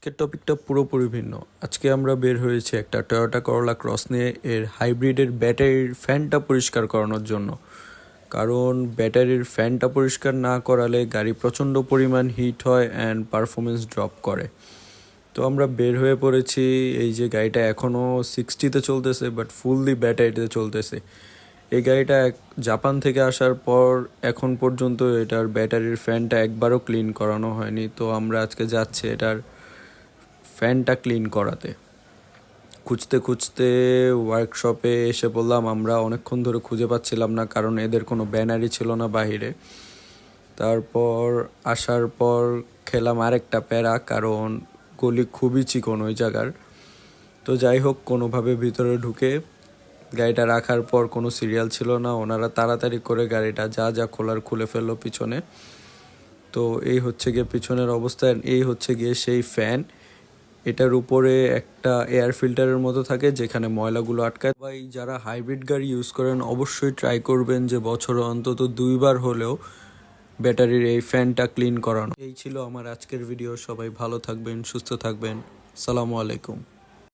আজকের টপিকটা পুরোপুরি ভিন্ন। আজকে আমরা বের হয়েছি একটা টয়োটা করোলা ক্রস নিয়ে এর হাইব্রিডের ব্যাটারির ফ্যানটা পরিষ্কার করানোর জন্য। কারণ ব্যাটারির ফ্যানটা পরিষ্কার না করালে গাড়ি প্রচণ্ড পরিমাণ হিট হয় অ্যান্ড পারফরমেন্স ড্রপ করে। তো আমরা বের হয়ে পড়েছি। এই যে গাড়িটা এখনও 60-তে চলতেছে, বাট ফুললি ব্যাটারিতে চলতেছে। এই গাড়িটা জাপান থেকে আসার পর এখন পর্যন্ত এটার ব্যাটারির ফ্যানটা একবারও ক্লিন করানো হয়নি। তো আমরা আজকে যাচ্ছি এটার ফ্যানটা ক্লিন করাতে। খুঁজতে খুঁজতে ওয়ার্কশপে এসে বললাম, আমরা অনেকক্ষণ ধরে খুঁজে পাচ্ছিলাম না, কারণ এদের কোনো ব্যানারই ছিল না বাহিরে। তারপর আসার পর খেলাম আরেকটা প্যারা, কারণ গলি খুবই চিকন ওই জায়গার। তো যাই হোক, কোনোভাবে ভিতরে ঢুকে গাড়িটা রাখার পর কোনো সিরিয়াল ছিল না, ওনারা তাড়াতাড়ি করে গাড়িটা যা যা খোলার খুলে ফেললো পিছনে। তো এই হচ্ছে গিয়ে পিছনের অবস্থা, এই হচ্ছে গিয়ে সেই ফ্যান। এটার উপরে একটা এয়ার ফিল্টারের মতো থাকে যেখানে ময়লাগুলো আটকায়। ভাই, যারা হাইব্রিড গাড়ি ইউজ করেন অবশ্যই ট্রাই করবেন যে বছরে অন্তত 2বার হলেও ব্যাটারির এই ফ্যানটা ক্লিন করানো। এই ছিল আমার আজকের ভিডিও। সবাই ভালো থাকবেন, সুস্থ থাকবেন। আসসালামু আলাইকুম।